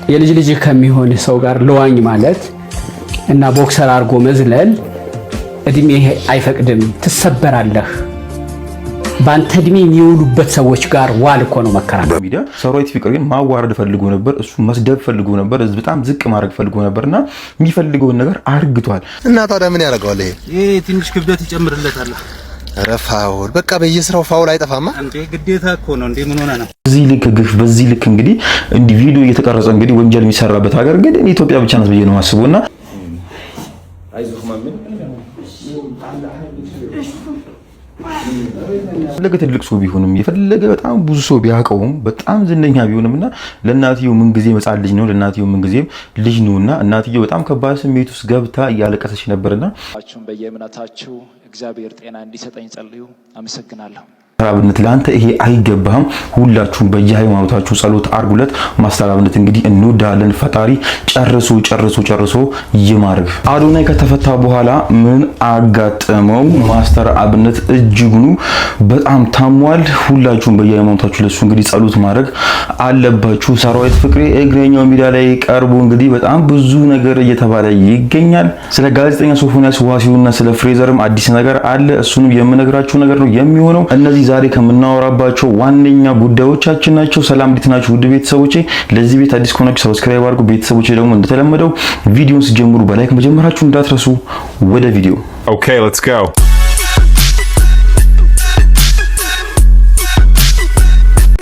የልጅ ልጅ ከሚሆን ሰው ጋር ለዋኝ ማለት እና ቦክሰር አርጎ መዝለል እድሜ አይፈቅድም፣ ትሰበራለህ። ባንተ እድሜ የሚውሉበት ሰዎች ጋር ዋል እኮ ነው መከራከር። በሚዲያ ሰራዊት ፍቅር ግን ማዋረድ ፈልጎ ነበር፣ እሱ መስደብ ፈልጎ ነበር፣ በጣም ዝቅ ማድረግ ፈልጎ ነበርና የሚፈልገውን ነገር አርግቷል። እና ታዲያ ምን ያደርገዋል? ይሄ ትንሽ ክብደት ይጨምርለታል። ኧረ ፋውል በቃ በየስራው ፋውል አይጠፋማ እንዴ! ግዴታ እኮ ነው እንዴ! ምን ሆነ ነው? በዚህ ልክ እንግዲህ እንዲህ ቪዲዮ እየተቀረጸ እንግዲህ ወንጀል የሚሰራበት ሀገር ግን ኢትዮጵያ ብቻ ናት ብዬ ነው የማስበውና አይዞህ ማምን ፈለገ ትልቅ ሰው ቢሆንም የፈለገ በጣም ብዙ ሰው ቢያቀውም በጣም ዝነኛ ቢሆንምና ለናቲው ምን ጊዜ መጻል ልጅ ነው፣ ለናቲው ምን ጊዜም ልጅ ነውና እናቲው በጣም ከባድ ስሜት ውስጥ ገብታ እያለቀሰች ነበርና በየእምነታችሁ እግዚአብሔር ጤና እንዲሰጠኝ ጸልዩ። አመሰግናለሁ። ማስተራብነት ለአንተ ይሄ አይገባም። ሁላችሁም በየሃይማኖታችሁ ጸሎት አርጉለት። ማስተራብነት እንግዲህ እንወዳለን። ፈጣሪ ጨርሶ ይማርግ። አዶናይ ከተፈታ በኋላ ምን አጋጠመው? ማስተራብነት እጅጉኑ በጣም ታሟል። ሁላችሁም በየሃይማኖታችሁ ለሱ እንግዲህ ጸሎት ማድረግ አለባችሁ። ሰራዊት ፍቅሬ እግረኛው ሚዲያ ላይ ቀርቦ እንግዲህ በጣም ብዙ ነገር እየተባለ ይገኛል። ስለ ጋዜጠኛ ሶፎንያስ ዋሲሁንና ስለ ፍሬዘርም አዲስ ነገር አለ። እሱንም የምነግራችሁ ነገር ነው የሚሆነው። እነዚህ ዛሬ ከምናወራባቸው ዋነኛ ጉዳዮቻችን ናቸው። ሰላም እንዴት ናችሁ ውድ ቤተሰቦቼ? ለዚህ ቤት አዲስ ከሆናችሁ ሰብስክራይብ አድርጉ። ቤተሰቦቼ ደግሞ እንደተለመደው ቪዲዮን ሲጀምሩ በላይክ መጀመራችሁ እንዳትረሱ። ወደ ቪዲዮ Okay, let's go.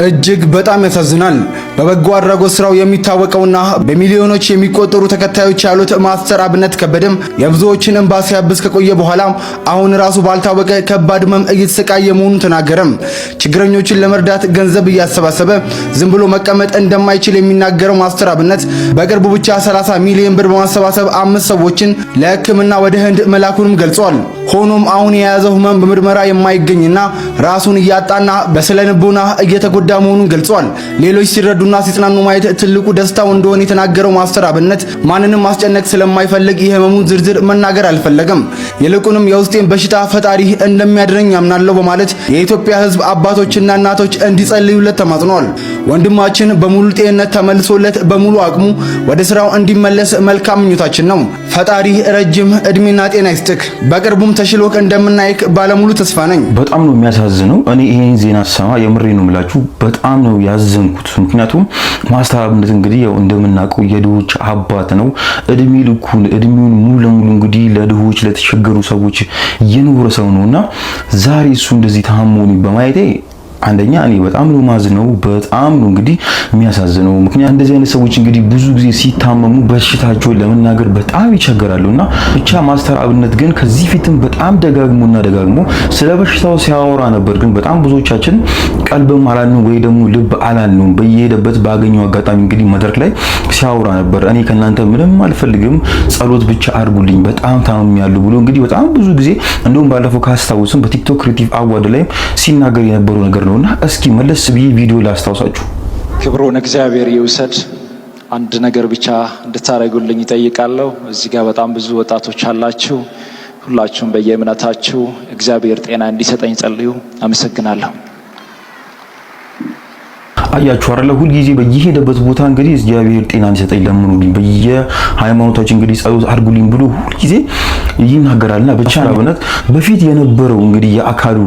እጅግ በጣም ያሳዝናል። በበጎ አድራጎት ስራው የሚታወቀውና በሚሊዮኖች የሚቆጠሩ ተከታዮች ያሉት ማስተር አብነት ከበደም የብዙዎችን እንባ ሲያብስ ከቆየ በኋላ አሁን ራሱ ባልታወቀ ከባድ ህመም እየተሰቃየ መሆኑን ተናገረም። ችግረኞችን ለመርዳት ገንዘብ እያሰባሰበ ዝም ብሎ መቀመጥ እንደማይችል የሚናገረው ማስተር አብነት በቅርቡ ብቻ 30 ሚሊዮን ብር በማሰባሰብ 5 ሰዎችን ለሕክምና ወደ ህንድ መላኩንም ገልጿል። ሆኖም አሁን የያዘው ህመም በምርመራ የማይገኝና ራሱን እያጣና በስለንቦና እየተጎዳ መሆኑን ገልጿል። ሌሎች ሲረዱና ሲጽናኑ ማየት ትልቁ ደስታው እንደሆነ የተናገረው ማስተር አብነት ማንንም ማስጨነቅ ስለማይፈልግ የህመሙን ዝርዝር መናገር አልፈለገም። ይልቁንም የውስጤን በሽታ ፈጣሪ እንደሚያድነኝ ያምናለሁ በማለት የኢትዮጵያ ህዝብ አባቶችና እናቶች እንዲጸልዩለት ተማጽኗል። ወንድማችን በሙሉ ጤንነት ተመልሶለት በሙሉ አቅሙ ወደ ስራው እንዲመለስ መልካም ምኞታችን ነው። ፈጣሪ ረጅም እድሜና ጤና ይስጥክ። በቅርቡም ተሽሎክ እንደምናይክ ባለሙሉ ተስፋ ነኝ። በጣም ነው የሚያሳዝነው። እኔ ይሄን ዜና ሰማ የምሬ ነው የምላችሁ በጣም ነው ያዘንኩት። ምክንያቱም ማስተር አብነት እንግዲህ ያው እንደምናውቀው የድሆች አባት ነው። እድሜውን ሙሉ ለሙሉ እንግዲህ ለድሆች ለተቸገሩ ሰዎች የኖረ ሰው ነውና ዛሬ እሱ እንደዚህ ታሞኒ በማየቴ አንደኛ እኔ በጣም ነው ማዝነው። በጣም ነው እንግዲህ የሚያሳዝነው። ምክንያቱም እንደዚህ አይነት ሰዎች እንግዲህ ብዙ ጊዜ ሲታመሙ በሽታቸውን ለመናገር በጣም ይቸገራሉና ብቻ ማስተር አብነት ግን ከዚህ ፊትም በጣም ደጋግሞ ስለ በሽታው ሲያወራ ነበር። ግን በጣም ብዙዎቻችን ቀልብም አላልነው ወይ ደግሞ ልብ አላልነው። በየሄደበት ባገኘው አጋጣሚ እንግዲህ መድረክ ላይ ሲያወራ ነበር። እኔ ከናንተ ምንም አልፈልግም፣ ጸሎት ብቻ አድርጉልኝ፣ በጣም ታምሜያለሁ ብሎ እንግዲህ በጣም ብዙ ጊዜ እንደውም ባለፈው ካስታውስም በቲክቶክ ክሬቲቭ አዋርድ ላይ ሲናገር የነበረው ነገር ነውና እስኪ መለስ ብዬ ቪዲዮ ላስታውሳችሁ። ክብሩን እግዚአብሔር ይውሰድ። አንድ ነገር ብቻ እንድታረጉልኝ ይጠይቃለሁ። እዚህ ጋር በጣም ብዙ ወጣቶች አላችሁ። ሁላችሁም በየእምነታችሁ እግዚአብሔር ጤና እንዲሰጠኝ ጸልዩ። አመሰግናለሁ። አያችሁ አይደለ? ሁሉ ጊዜ በየሄደበት ቦታ እንግዲህ እግዚአብሔር ጤና እንዲሰጠኝ ለምኑልኝ፣ በየሃይማኖታችን እንግዲህ ጸሎት አድርጉልኝ ብሎ ሁሉ ጊዜ ይናገራልና ብቻ አብነት በፊት የነበረው እንግዲህ የአካሉ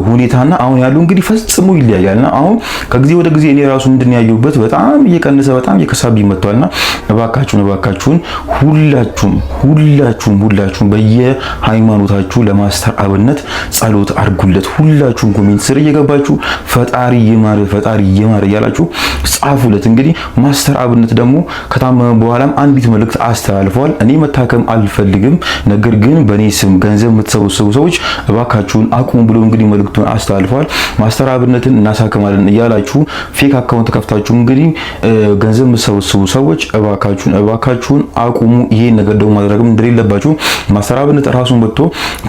ሁኔታና አሁን ያለው እንግዲህ ፈጽሞ ይለያያልና አሁን ከጊዜ ወደ ጊዜ እኔ ራሱ እንድንያየውበት በጣም እየቀነሰ በጣም እየከሳብኝ መጥቷልና እባካችሁን ሁላችሁም በየሃይማኖታችሁ ለማስተር አብነት ጸሎት አድርጉለት። ሁላችሁም ኮሜንት ስር እየገባችሁ ፈጣሪ ይማር እያላችሁ ጻፉለት። እንግዲህ ማስተር አብነት ደግሞ ከታመመ በኋላም አንዲት መልእክት አስተላልፈዋል። እኔ መታከም አልፈልግም፣ ነገር ግን በኔ ስም ገንዘብ የምትሰበስቡ ሰዎች እባካችሁን አቁሙ ብሎ እንግዲህ መልእክቱን አስተላልፈዋል። ማስተር አብነትን እናሳክማለን እያላችሁ ፌክ አካውንት ከፍታችሁ እንግዲህ ገንዘብ የምትሰበስቡ ሰዎች እባካችሁን አቁሙ። ይሄን ነገር ደግሞ ማድረግም እንደሌለባችሁ ማስተር አብነት ራሱን ወጥቶ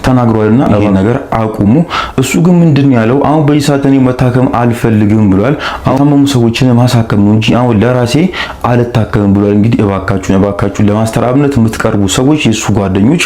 ተናግሯልና ይሄ ነገር አቁሙ። እሱ ግን ምንድን ያለው አሁን በዚህ ሰዓት እኔ መታከም አልፈልግም ብሏል። ታመሙ ሰዎችን ማሳከም ነው እንጂ አሁን ለራሴ አልታከምም ብሏል። እንግዲህ እባካችሁን ለማስተር አብነት የምትቀርቡ ሰዎች የሱ ጓደኞች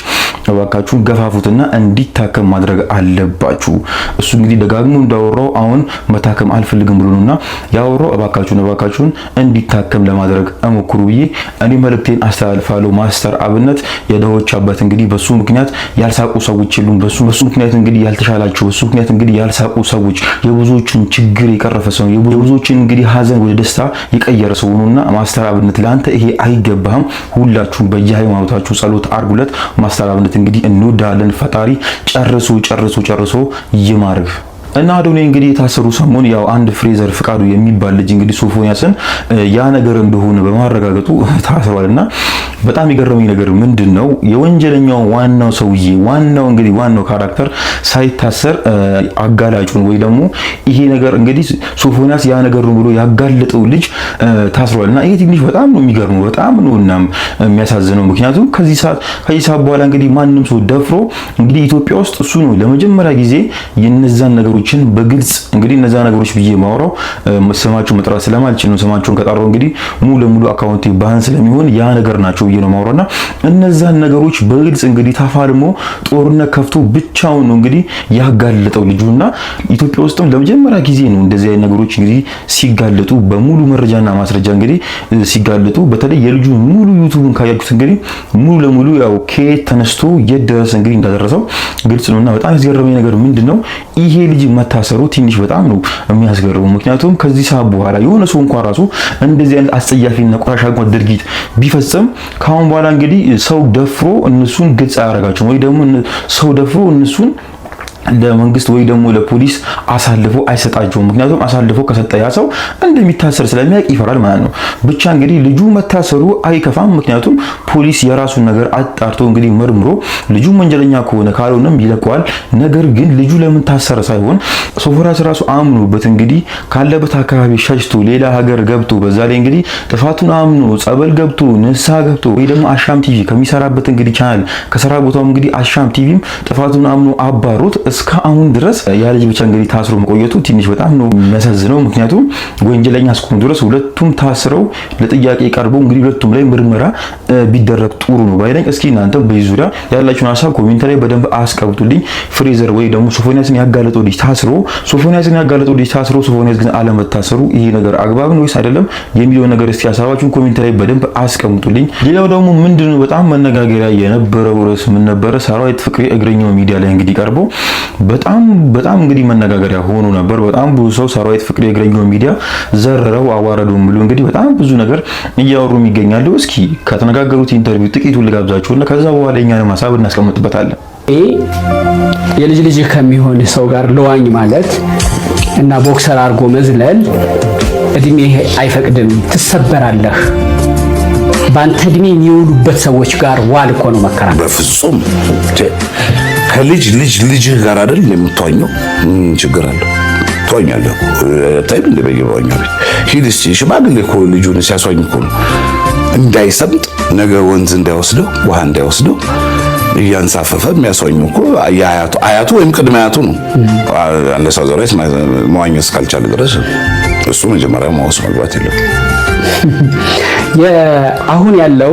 እባካችሁን ገፋፉትና እንዲታከም ማድረግ አለባችሁ። እሱ እንግዲህ ደጋግሞ እንዳወራው አሁን መታከም አልፈልግም ብሎ ነውና ያወራው። እባካችሁን እንዲታከም ለማድረግ እሞክሩ ብዬ እኔ መልእክቴን አስተላልፋለሁ። ማስተር አብነት የደሆች አባት እንግዲህ በሱ ምክንያት ያልሳቁ ሰዎች የሉም። በሱ ምክንያት እንግዲህ ያልተሻላቸው፣ በሱ ምክንያት እንግዲህ ያልሳቁ ሰዎች፣ የብዙዎችን ችግር የቀረፈ ሰው፣ የብዙዎችን እንግዲህ ሀዘን ወደ ደስታ የቀየረ ሰው ነውና ማስተር አብነት ለአንተ ይሄ አይገባህም። ሁላችሁም በየሃይማኖታችሁ ጸሎት አድርጉለት። ማስተር አብነት እንግዲህ እንወዳለን። ፈጣሪ ጨርሶ ይማርህ። እና አዶናይ እንግዲህ የታሰሩ ሰሞን ያው አንድ ፍሬዘር ፍቃዱ የሚባል ልጅ እንግዲህ ሶፎንያስን ያ ነገር እንደሆነ በማረጋገጡ ታስሯልና በጣም የገረመኝ ነገር ምንድነው የወንጀለኛው ዋናው ሰውዬ ዋናው ካራክተር ሳይታሰር አጋላጩን ወይ ደግሞ ይሄ ነገር እንግዲህ ሶፎንያስ ያ ነገር ነው ብሎ ያጋለጠው ልጅ ታስሯልና ይሄ ትንሽ በጣም ነው የሚገርመው፣ በጣም ነውና የሚያሳዝነው። ምክንያቱም ከዚህ ሰዓት በኋላ እንግዲህ ማንም ሰው ደፍሮ እንግዲህ ኢትዮጵያ ውስጥ እሱ ነው ለመጀመሪያ ጊዜ የነዛን ነገሮችን በግልጽ እንግዲህ እነዛ ነገሮች ብዬ ማውራው ስማቸው መጥራት ስለማልችል ነው። ስማቸውን ከጠራው እንግዲህ ሙሉ ለሙሉ አካውንቴ ባን ስለሚሆን ያ ነገር ናቸው ብዬ ነው ማውራውና እነዛን ነገሮች በግልጽ እንግዲህ ተፋልሞ ጦርነት ከፍቶ ብቻውን ነው እንግዲህ ያጋለጠው ልጁና ኢትዮጵያ ውስጥም ለመጀመሪያ ጊዜ ነው እንደዚህ አይነት ነገሮች እንግዲህ ሲጋለጡ በሙሉ መረጃና ማስረጃ እንግዲህ ሲጋለጡ በተለይ የልጁ ሙሉ ዩቲዩብን ካያችሁት እንግዲህ ሙሉ ለሙሉ ያው ከየት ተነስቶ የት ድረስ እንግዲህ እንዳደረሰው ግልጽ ነውና በጣም ያስገረመኝ ነገር ምንድነው ይሄ ልጅ መታሰሩ ትንሽ በጣም ነው የሚያስገርመው። ምክንያቱም ከዚህ ሰዓት በኋላ የሆነ ሰው እንኳን ራሱ እንደዚህ አይነት አስጸያፊና ቆሻሻ እንኳን ድርጊት ቢፈጽም ካሁን በኋላ እንግዲህ ሰው ደፍሮ እነሱን ግልጽ አያደርጋቸውም ወይ ደግሞ ሰው ደፍሮ እነሱን ለመንግስት ወይ ደግሞ ለፖሊስ አሳልፎ አይሰጣቸውም። ምክንያቱም አሳልፎ ከሰጠ ያ ሰው እንደሚታሰር ስለሚያውቅ ይፈራል ማለት ነው። ብቻ እንግዲህ ልጁ መታሰሩ አይከፋም። ምክንያቱም ፖሊስ የራሱን ነገር አጣርቶ እንግዲህ መርምሮ ልጁ ወንጀለኛ ከሆነ ካልሆነም ይለቀዋል። ነገር ግን ልጁ ለምን ታሰረ ሳይሆን ሶፎንያስ ራሱ አምኖበት እንግዲህ ካለበት አካባቢ ሸሽቶ ሌላ ሀገር ገብቶ በዛ ላይ እንግዲህ ጥፋቱን አምኖ ጸበል ገብቶ ንስሐ ገብቶ ወይ ደግሞ አሻም ቲቪ ከሚሰራበት እንግዲህ ቻናል ከሰራ ቦታው እንግዲህ አሻም ቲቪም ጥፋቱን አምኖ አባሩት እስከ አሁን ድረስ ያ ልጅ ብቻ እንግዲህ ታስሮ መቆየቱ ትንሽ በጣም ነው የሚያሳዝነው። ምክንያቱም ወንጀለኛ እስከሆኑ ድረስ ሁለቱም ታስረው ለጥያቄ ቀርበው እንግዲህ ሁለቱም ላይ ምርመራ ቢደረግ ጥሩ ነው ባይለኝ። እስኪ እናንተ በዚህ ዙሪያ ያላችሁን ሀሳብ ኮሜንት ላይ በደንብ አስቀምጡልኝ። ፍሬዘር ወይ ደግሞ ሶፎንያስን ያጋለጠው ልጅ ታስሮ ሶፎንያስ ግን አለመታሰሩ ይሄ ነገር አግባብ ነው ወይስ አይደለም የሚለው ነገር እስቲ ሀሳባችሁን ኮሜንት ላይ በደንብ አስቀምጡልኝ። ሌላው ደግሞ ምንድነው በጣም መነጋገሪያ የነበረው ርዕስ ምን ነበረ? ሰራዊት ፍቅሬ እግረኛው ሚዲያ ላይ እንግዲህ ቀርቦ በጣም እንግዲህ መነጋገሪያ ሆኖ ነበር። በጣም ብዙ ሰው ሰራዊት ፍቅሬ እግረኛው ሚዲያ ዘረረው አዋረደው ብሎ እንግዲህ በጣም ብዙ ነገር እያወሩ ይገኛሉ። እስኪ ከተነጋገሩት ኢንተርቪው ጥቂቱን ልጋብዛችሁና ከዛ በኋላ እኛንም ሀሳብ እናስቀምጥበታለን። የልጅ ልጅ ከሚሆን ሰው ጋር ለዋኝ ማለት እና ቦክሰር አድርጎ መዝለል እድሜ አይፈቅድም፣ ትሰበራለህ። በአንተ እድሜ የሚውሉበት ሰዎች ጋር ዋል እኮ ነው መከራ። በፍጹም ልጅህ ጋር አይደል የምትዋኘው? ችግር አለው። ትዋኛለህ ታይም እንደ በየዋኛው ቤት ሂድ እስቲ። ሽማግሌ እኮ ልጁን ሲያስዋኝ እኮ ነው እንዳይሰምጥ፣ ነገ ወንዝ እንዳይወስደው፣ ውሃ እንዳይወስደው እያንሳፈፈ የሚያስዋኝ እኮ አያቱ ወይም ቅድመ አያቱ ነው። አንለሳው ዘራይስ መዋኘት እስካልቻለ ድረስ እሱ መጀመሪያ ማውስ መግባት የለም። አሁን ያለው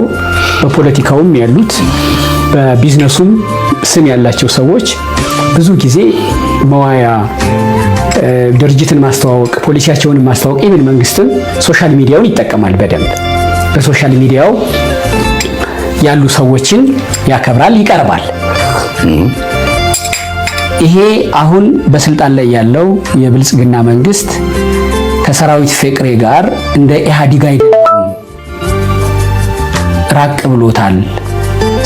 በፖለቲካውም ያሉት በቢዝነሱም ስም ያላቸው ሰዎች ብዙ ጊዜ መዋያ ድርጅትን ማስተዋወቅ፣ ፖሊሲያቸውን ማስተዋወቅ፣ ኢቭን መንግስትም ሶሻል ሚዲያውን ይጠቀማል በደንብ። በሶሻል ሚዲያው ያሉ ሰዎችን ያከብራል፣ ይቀርባል። ይሄ አሁን በስልጣን ላይ ያለው የብልጽግና መንግስት ከሰራዊት ፍቅሬ ጋር እንደ ኢህአዴግ አይደለም፣ ራቅ ብሎታል።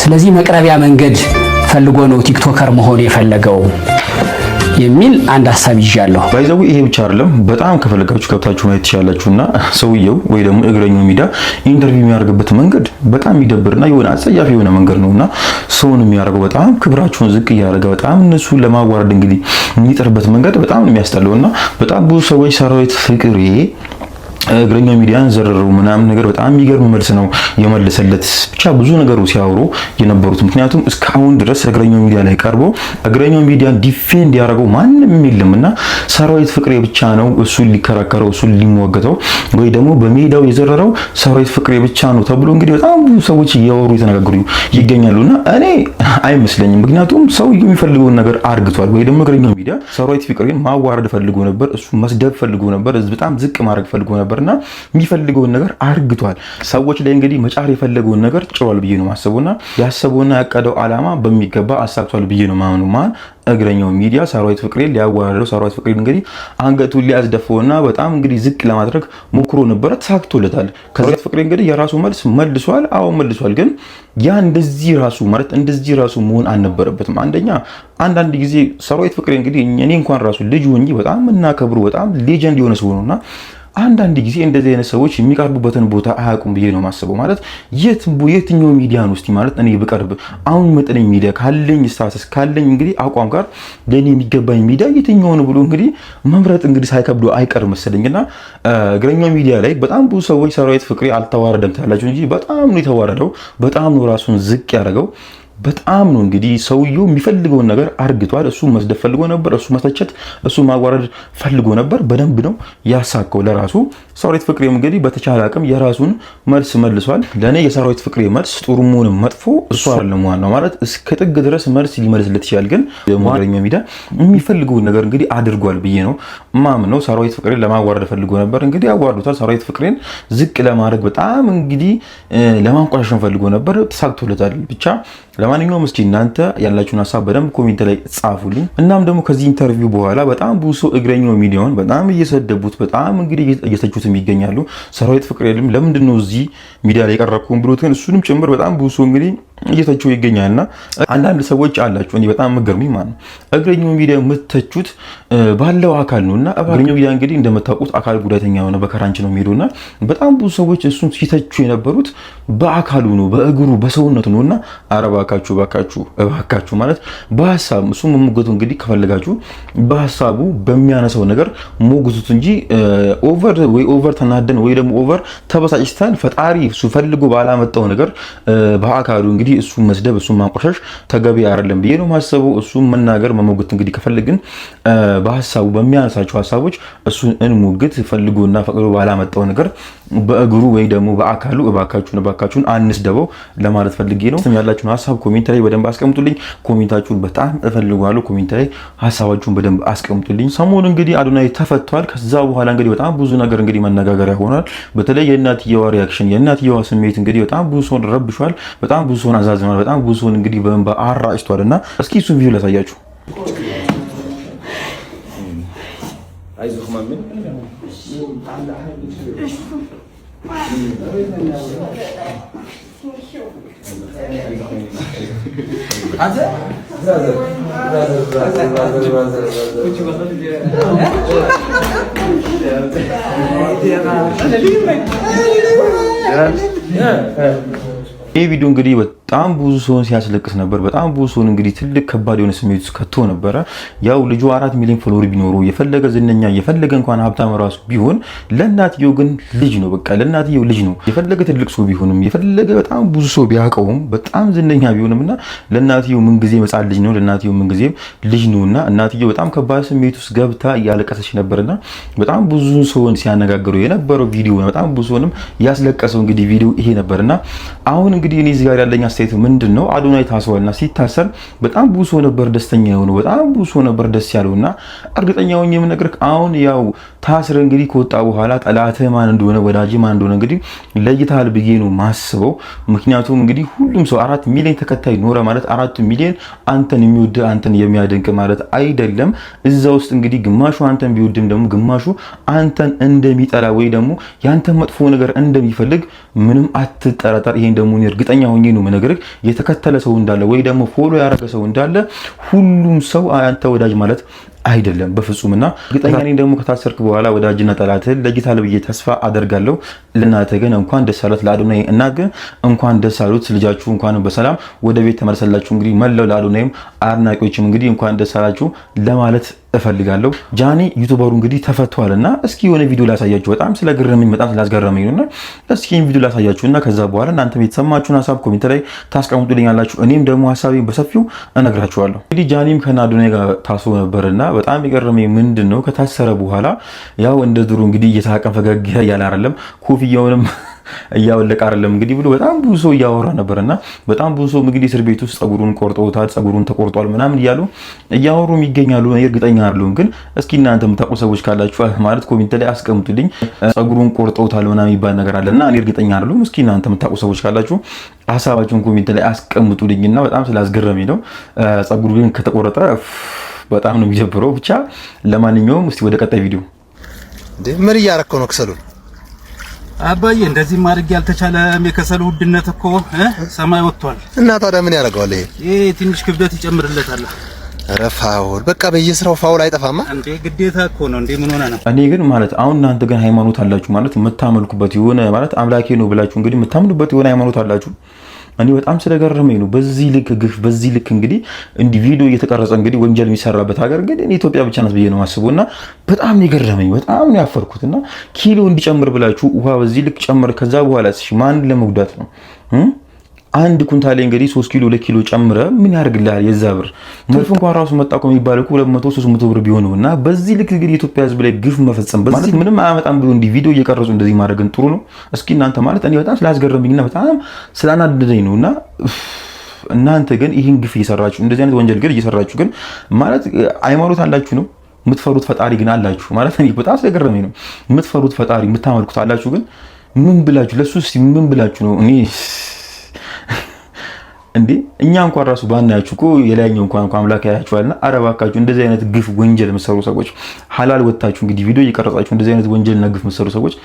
ስለዚህ መቅረቢያ መንገድ ፈልጎ ነው ቲክቶከር መሆን የፈለገው የሚል አንድ ሐሳብ ይዣለሁ። ባይዘው ይሄ ብቻ አይደለም። በጣም ከፈለጋችሁ ከብታችሁ ማየት ትችላላችሁና ሰውየው ወይ ደግሞ እግረኛው ሚዲያ ኢንተርቪው የሚያደርግበት መንገድ በጣም የሚደብርና የሆነ አጸያፊ የሆነ መንገድ ነውና ሰውን የሚያደርገው በጣም ክብራችሁን ዝቅ እያደረገ በጣም እነሱን ለማዋረድ እንግዲህ የሚጥርበት መንገድ በጣም የሚያስጠላውና በጣም ብዙ ሰዎች ሰራዊት ፍቅሬ እግረኛው ሚዲያን ዘረረው ምናምን ነገር በጣም የሚገርም መልስ ነው የመለሰለት። ብቻ ብዙ ነገሩ ሲያወሩ የነበሩት ምክንያቱም እስካሁን ድረስ እግረኛው ሚዲያ ላይ ቀርቦ እግረኛው ሚዲያን ዲፌንድ ያደረገው ማንም የለምና ሰራዊት ፍቅሬ ብቻ ነው እሱን ሊከራከረው እሱን ሊሟገተው ወይ ደግሞ በሜዳው የዘረረው ሰራዊት ፍቅሬ ብቻ ነው ተብሎ እንግዲህ በጣም ብዙ ሰዎች እያወሩ የተነጋገሩ ይገኛሉና እኔ አይመስለኝም። ምክንያቱም ሰው የሚፈልገውን ነገር አርግቷል። ወይ ደግሞ እግረኛው ሚዲያ ሰራዊት ፍቅሬን ማዋረድ ፈልጎ ነበር፣ እሱ መስደብ ፈልጎ ነበር፣ በጣም ዝቅ ማድረግ ፈልጎ ነበርና የሚፈልገውን ነገር አርግቷል። ሰዎች ላይ እንግዲህ መጫር የፈለገውን ነገር ጭሯል ብዬ ነው ማሰቡና ያሰበውና ያቀደው ዓላማ በሚገባ አሳክቷል ብዬ ነው ማምኑ። ማን እግረኛው ሚዲያ ሰራዊት ፍቅሬን ሊያዋረደው ሰራዊት ፍቅሬን እንግዲህ አንገቱን ሊያስደፈውና በጣም እንግዲህ ዝቅ ለማድረግ ሞክሮ ነበር፣ ተሳክቶለታል። ሰራዊት ፍቅሬ እንግዲህ የራሱ መልስ መልሷል። አዎ መልሷል። ግን ያ እንደዚህ ራሱ ማለት እንደዚህ ራሱ መሆን አልነበረበትም። አንዳንድ ጊዜ ሰራዊት ፍቅሬ እንግዲህ እኔ እንኳን ራሱ ልጅ ሆኜ በጣም እናከብሩ በጣም ሌጀንድ የሆነ ሰው ነውና አንዳንድ ጊዜ እንደዚህ አይነት ሰዎች የሚቀርቡበትን ቦታ አያውቁም ብዬ ነው ማስበው። ማለት የትኛው ሚዲያ ነው እስቲ ማለት እኔ ብቀርብ አሁን መጠነኝ ሚዲያ ካለኝ ስታተስ ካለኝ እንግዲህ አቋም ጋር ለኔ የሚገባኝ ሚዲያ የትኛው ነው ብሎ እንግዲህ መምረጥ እንግዲህ ሳይከብዶ አይቀር መሰለኝና እግረኛው ሚዲያ ላይ በጣም ብዙ ሰዎች ሰራዊት ፍቅሬ አልተዋረደም ታላችሁ እንጂ በጣም ነው የተዋረደው። በጣም ነው ራሱን ዝቅ ያደረገው። በጣም ነው እንግዲህ ሰውየው የሚፈልገውን ነገር አርግቷል። እሱ መስደብ ፈልጎ ነበር፣ እሱ መተቸት፣ እሱ ማዋረድ ፈልጎ ነበር። በደንብ ነው ያሳከው ለራሱ። ሰራዊት ፍቅሬም እንግዲህ በተቻለ አቅም የራሱን መልስ መልሷል። ለኔ የሰራዊት ፍቅሬ መልስ ጥሩ መሆንም መጥፎ እሱ አይደለም ዋናው። ማለት እስከ ጥግ ድረስ መልስ ሊመልስለት ይችላል። ግን እግረኛው ሚዲያ የሚፈልገውን ነገር እንግዲህ አድርጓል ብዬ ነው ማምነው። ሰራዊት ፍቅሬን ለማዋረድ ፈልጎ ነበር፣ እንግዲህ ያዋርዱታል። ሰራዊት ፍቅሬን ዝቅ ለማድረግ በጣም እንግዲህ ለማንቋሸሽ ፈልጎ ነበር፣ ተሳክቶለታል። ብቻ ለማንኛውም እስኪ እናንተ ያላችሁን ሀሳብ በደንብ ኮሜንት ላይ ጻፉልኝ። እናም ደግሞ ከዚህ ኢንተርቪው በኋላ በጣም ብዙ ሰው እግረኛው ሚዲያውን በጣም እየሰደቡት በጣም እንግዲህ እየተቹትም ይገኛሉ። ሰራዊት ፍቅሬንም ለምንድን ነው እዚህ ሚዲያ ላይ ቀረብኩኝ ብሎት ግን እሱንም ጭምር በጣም ብዙ ሰው እንግዲህ እየተቸው ይገኛልና አንዳንድ ሰዎች አላችሁ እኔ በጣም መገርሙኝ ማለት ነው እግረኛው ሚዲያ የምትተቹት ባለው አካል ነውና እግረኛው ሚዲያ እንግዲህ እንደምታውቁት አካል ጉዳተኛ ሆነ በከራንች ነው የሚሄዱና በጣም ብዙ ሰዎች እሱን ሲተቹ የነበሩት በአካሉ ነው በእግሩ በሰውነቱ ነውና እባካችሁ ማለት በሐሳብ እሱ መሞገቱ እንግዲህ ከፈለጋችሁ በሐሳቡ በሚያነሳው ነገር ሞግቱት እንጂ ኦቨር ተናደን ወይ ደግሞ ኦቨር ተበሳጭተን ፈጣሪ እሱ ፈልጎ ባላመጣው ነገር በአካሉ እንግዲህ እሱ መስደብ እሱ ማንቆሻሽ ተገቢ አይደለም ብዬ ነው ማሰበው። እሱ መናገር መሞገት እንግዲህ ከፈለግን በሐሳቡ በሚያነሳቸው ሐሳቦች እሱን እንሞግት ፈልጎና ፈቅዶ ባላመጣው ነገር በእግሩ ወይ ደግሞ በአካሉ እባካችሁን አንስደበው ለማለት ፈልጌ ነው። ያላችሁን ሐሳብ ኮሜንት ላይ በደንብ አስቀምጡልኝ። ኮሜንታችሁን በጣም እፈልጋለሁ። ኮሜንት ላይ ሐሳባችሁን በደንብ አስቀምጡልኝ። ሰሞኑን እንግዲህ አዶናይ ተፈቷል። ከዛ በኋላ እንግዲህ በጣም ብዙ ነገር እንግዲህ መነጋገሪያ ሆኗል። በተለይ የእናትየዋ ሪአክሽን የእናትየዋ ስሜት እንግዲህ በጣም ብዙ ሰውን ረብሿል። በጣም ብዙ ሰውን አዛዝኗል። በጣም ብዙ ሰውን እንግዲህ በእንባ አራጭቷልና እስኪ እሱን ቪዲዮ ላሳያችሁ። አይዞህ ማምን ይህ ቪዲዮ እንግዲህ በጣም ብዙ ሰውን ሲያስለቅስ ነበር። በጣም ብዙ ሰውን እንግዲህ ትልቅ ከባድ የሆነ ስሜት ውስጥ ከቶ ነበረ። ያው ልጁ 4 ሚሊዮን ፎሎወር ቢኖረው የፈለገ ዝነኛ የፈለገ እንኳን ሀብታም ራሱ ቢሆን ለእናትየው ግን ልጅ ነው። በቃ ለእናትየው ልጅ ነው። የፈለገ ትልቅ ሰው ቢሆንም የፈለገ በጣም ብዙ ሰው ቢያውቀውም በጣም ዝነኛ ቢሆንምና ለእናትየው ምን ጊዜ መጻል ልጅ ነው። ለእናትየው ምን ጊዜም ልጅ ነውና እናትየው በጣም ከባድ ስሜት ውስጥ ገብታ እያለቀሰች ነበርና በጣም ብዙ ሰውን ሲያነጋግሩ የነበረው ቪዲዮ ነው። በጣም ብዙ ሰውንም ያስለቀሰው እንግዲህ ቪዲዮ ይሄ ነበርና አሁን እንግዲህ እኔ እዚህ ጋር ያለኝ አስተያየት ምንድነው አዶናይ ታስሯልና ሲታሰር በጣም ብዙ ሰው ነበር ደስተኛ የሆነው። በጣም ብዙ ሰው ነበር ደስ ያለውና እርግጠኛ ሆኜ የምነግርህ አሁን ያው ታስረ እንግዲህ ከወጣ በኋላ ጠላትህ ማን እንደሆነ ወዳጅ ማን እንደሆነ እንግዲህ ለይታል ብዬ ነው ማስበው። ምክንያቱም እንግዲህ ሁሉም ሰው 4 ሚሊዮን ተከታይ ኖረ ማለት 4 ሚሊዮን አንተን የሚወድ አንተን የሚያደንቅ ማለት አይደለም። እዛ ውስጥ እንግዲህ ግማሹ አንተን ቢወድም ደግሞ ግማሹ አንተን እንደሚጠላ ወይ ደግሞ ያንተን መጥፎ ነገር እንደሚፈልግ ምንም አትጠራጠር። ይሄን ደግሞ እርግጠኛ ሆኜ ነው የምነግርህ። የተከተለ ሰው እንዳለ ወይ ደግሞ ፎሎ ያደረገ ሰው እንዳለ ሁሉም ሰው አንተ ወዳጅ ማለት አይደለም በፍጹምና እርግጠኛ ነኝ ደግሞ ከታሰርክ በኋላ ወዳጅና ጠላትህን ለይታል ብዬ ተስፋ አደርጋለሁ። ለእናትህ ግን እንኳን ደስ አላት ለአዶናይ እናት ግን እንኳን ደስ አሉት። ልጃችሁ እንኳን በሰላም ወደ ቤት ተመለሰላችሁ። እንግዲህ መላው ለአዶናይም አድናቂዎችም እንግዲህ እንኳን ደስ አላችሁ ለማለት እፈልጋለሁ። ጃኒ ዩቲዩበሩ እንግዲህ ተፈቷልና እስኪ የሆነ ቪዲዮ ላሳያችሁ። በጣም ስለገረመኝ በጣም ስላስገረመኝ ነውና እስኪ ይሄን ቪዲዮ ላሳያችሁና ከዛ በኋላ እናንተ የተሰማችሁን ሐሳብ ኮሜንት ላይ ታስቀምጡልኛላችሁ። እኔም ደግሞ ሐሳቤን በሰፊው እነግራችኋለሁ። እንግዲህ ጃኒም ከአዶናይ ጋር ታስሮ ነበርና በጣም የገረመኝ ምንድነው ከታሰረ በኋላ ያው እንደ ድሮ እንግዲህ እየሳቀ ፈገግ ያለ አይደለም ኮፍያውንም እያወለቀ አይደለም እንግዲህ ብሎ በጣም ብዙ ሰው እያወራ ነበርና በጣም ብዙ ሰው እንግዲህ እስር ቤት ውስጥ ጸጉሩን ቆርጦታል፣ ጸጉሩን ተቆርጧል ምናምን እያሉ እያወሩ ይገኛሉ። እርግጠኛ አይደለሁም፣ ግን እስኪ እናንተ የምታውቁ ሰዎች ካላችሁ ማለት ኮሜንት ላይ አስቀምጡልኝ። ጸጉሩን ቆርጦታል ምናምን የሚባል ነገር አለና እኔ እርግጠኛ አይደለሁም። እስኪ እናንተ የምታውቁ ሰዎች ካላችሁ ሐሳባችሁን ኮሜንት ላይ አስቀምጡልኝና በጣም ስላስገረመኝ ነው። ጸጉሩ ግን ከተቆረጠ በጣም ነው የሚጀብረው። ብቻ ለማንኛውም እስቲ ወደ ቀጣይ ቪዲዮ ምን እያረከው ነው ክሰሉን? አባዬ እንደዚህ ማድረግ ያልተቻለም የከሰሉ ውድነት እኮ ሰማይ ወጥቷል። እና ታዲያ ምን ያደርገዋል? ይሄ ትንሽ ክብደት ይጨምርለታል። ኧረ ፋውል በቃ በየስራው ፋውል አይጠፋማ እንዴ! ግዴታ እኮ ነው እንዴ! ምን ሆነ ነው? እኔ ግን ማለት አሁን እናንተ ግን ሃይማኖት አላችሁ ማለት የምታመልኩበት የሆነ ማለት አምላኬ ነው ብላችሁ እንግዲህ የምታምኑበት የሆነ ሃይማኖት አላችሁ። እኔ በጣም ስለገረመኝ ነው በዚህ ልክ ግፍ በዚህ ልክ እንግዲህ እንዲህ ቪዲዮ እየተቀረጸ እንግዲህ ወንጀል የሚሰራበት ሀገር ግን ኢትዮጵያ ብቻ ናት ብዬ ነው የማስበውና በጣም የገረመኝ በጣም ነው ያፈርኩትና ኪሎ እንዲጨምር ብላችሁ ውሃ በዚህ ልክ ጨምር ከዛ በኋላ እሺ ማን ለመጉዳት ነው? አንድ ኩንታሌ እንግዲህ 3 ኪሎ 2 ኪሎ ጨምረ ምን ያደርግልሃል? የዛ ብር መርፍ እንኳን ራሱ መጣቆ የሚባል እኮ 200 300 ብር ቢሆንና በዚህ ልክ እንግዲህ ኢትዮጵያ ሕዝብ ላይ ግፍ መፈጸም በዚህ ምንም አያመጣም ብሎ እንዲህ ቪዲዮ እየቀረጹ እንደዚህ ማድረግን ጥሩ ነው? እስኪ እናንተ ማለት እኔ በጣም ስላስገረመኝና በጣም ስላናደደኝ ነውና እናንተ ግን ይህን ግፍ እየሰራችሁ እንደዚህ አይነት ወንጀል ግን እየሰራችሁ ግን ማለት ሃይማኖት አላችሁ ነው የምትፈሩት ፈጣሪ ግን አላችሁ ማለት እኔ በጣም ስለገረመኝ ነው። የምትፈሩት ፈጣሪ የምታመልኩት አላችሁ ግን ምን ብላችሁ ለሱስ ምን ብላችሁ ነው? እኔ እንዴ እኛ እንኳን ራሱ ባናያችሁ እኮ የላይኛው እንኳን አምላክ ያያችኋልና አረባካችሁ እንደዚህ አይነት ግፍ ወንጀል የምትሰሩ ሰዎች ሐላል ወጣችሁ እንግዲህ ቪዲዮ እየቀረጻችሁ እንደዚህ አይነት ወንጀልና ግፍ የምትሰሩ ሰዎች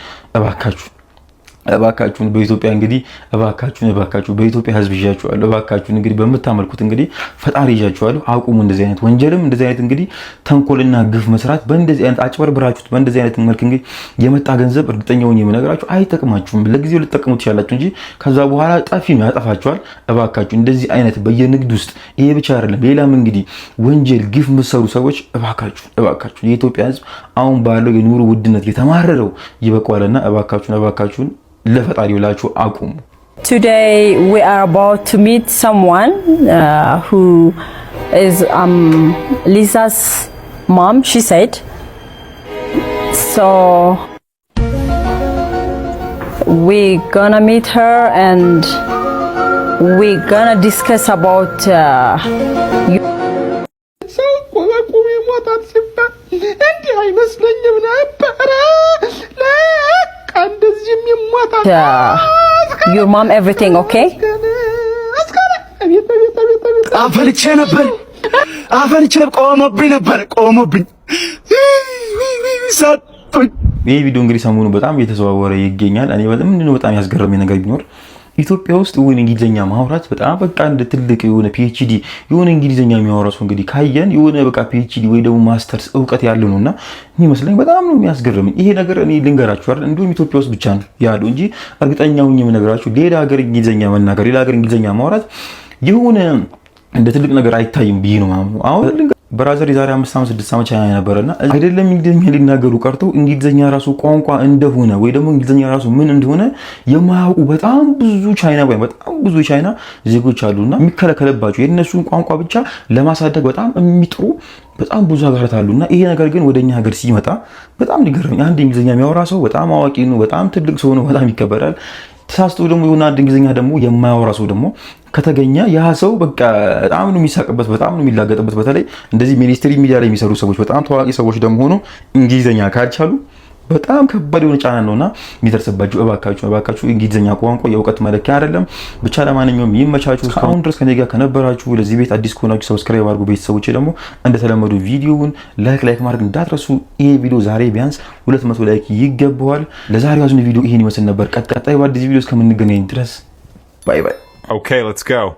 እባካችሁን በኢትዮጵያ እንግዲህ እባካችሁ በኢትዮጵያ ሕዝብ ይዣችኋለሁ። እባካችሁን እንግዲህ በምታመልኩት እንግዲህ ፈጣሪ ይዣችኋለሁ። አቁሙ እንደዚህ አይነት ወንጀልም እንደዚህ አይነት እንግዲህ ተንኮልና ግፍ መስራት በእንደዚህ አይነት አጭበርብራችሁት በእንደዚህ አይነት መልክ እንግዲህ የመጣ ገንዘብ እርግጠኛውን የምነግራችሁ አይጠቅማችሁም። ለጊዜው ልትጠቀሙት ትችላላችሁ እንጂ ከዛ በኋላ ጠፊ ነው ያጠፋችኋል። እባካችሁ እንደዚህ አይነት በየንግድ ውስጥ ይሄ ብቻ አይደለም ሌላም እንግዲህ ወንጀል ግፍ የምትሰሩ ሰዎች እባካችሁ የኢትዮጵያ ሕዝብ አሁን ባለው የኑሮ ውድነት የተማረረው ይበቃዋልና እባካችሁን ለፈጣሪው ላችሁ አቁሙ። Today we are about to meet someone who is Lisa's mom, she said. So we're gonna meet her and we're gonna discuss about your mom, everything okay? አፈልቼ ነበር ቆሞብኝ ሰጡኝ። ይህ ቪዲዮ እንግዲህ ሰሞኑ በጣም እየተዘዋወረ ይገኛል። እኔ ምንድነው በጣም ያስገረመኝ ነገር ቢኖር ኢትዮጵያ ውስጥ የሆነ እንግሊዘኛ ማውራት በጣም በቃ እንደ ትልቅ የሆነ ፒኤችዲ የሆነ እንግሊዘኛ የሚያወራ ሰው እንግዲህ ካየን የሆነ በቃ ፒኤችዲ ወይ ደግሞ ማስተርስ እውቀት ያለው ነውና የሚመስለኝ በጣም ነው የሚያስገርመኝ ይሄ ነገር። እኔ ልንገራችሁ አይደል እንዲሁም ኢትዮጵያ ውስጥ ብቻ ነው ያለው እንጂ እርግጠኛው የምነግራችሁ ሌላ ሀገር እንግሊዘኛ መናገር ሌላ ሀገር እንግሊዘኛ ማውራት የሆነ እንደ ትልቅ ነገር አይታይም ብዬ ነው ማለት ነው። አሁን ብራዘር የዛሬ 5 ዓመት 6 ዓመት ቻይና ነበርና አይደለም እንግሊዘኛ ሊናገሩ ቀርቶ እንግሊዘኛ ራሱ ቋንቋ እንደሆነ ወይ ደግሞ እንግሊዘኛ ራሱ ምን እንደሆነ የማያውቁ በጣም ብዙ ቻይና ዜጎች አሉና የሚከለከለባቸው የእነሱን ቋንቋ ብቻ ለማሳደግ በጣም የሚጥሩ በጣም ብዙ ሀገራት አሉና ይሄ ነገር ግን ወደኛ ሀገር ሲመጣ በጣም ሊገርም አንድ እንግሊዘኛ የሚያወራ ሰው በጣም አዋቂ ነው፣ በጣም ትልቅ ሰው ነው፣ በጣም ይከበራል። ተሳስቶ ደግሞ የሆነ አንድ እንግሊዘኛ ደግሞ የማያወራ ሰው ደግሞ ከተገኘ ያ ሰው በቃ በጣም ነው የሚሳቅበት፣ በጣም ነው የሚላገጥበት። በተለይ እንደዚህ ሚኒስትሪ ሚዲያ ላይ የሚሰሩ ሰዎች በጣም ታዋቂ ሰዎች ደግሞ ሆኖ እንግሊዘኛ ካልቻሉ በጣም ከባድ የሆነ ጫና ነውና የሚደርስባችሁ። እባካችሁ እንግሊዘኛ ቋንቋ የእውቀት መለኪያ አይደለም። ብቻ ለማንኛውም ይመቻችሁ። እስካሁን ድረስ ከኔ ጋር ከነበራችሁ ለዚህ ቤት አዲስ ከሆናችሁ ሰብስክራይብ አድርጉ። ቤተሰቦቼ ደግሞ እንደተለመዱ ቪዲዮውን ላይክ ማድረግ እንዳትረሱ። ይሄ ቪዲዮ ዛሬ ቢያንስ 200 ላይክ ይገባዋል። ለዛሬው ያዝነው ቪዲዮ ይሄን ይመስል ነበር። ቀጣይ በአዲስ ቪዲዮ እስከምንገናኝ ድረስ ባይ ባይ። Okay, let's go.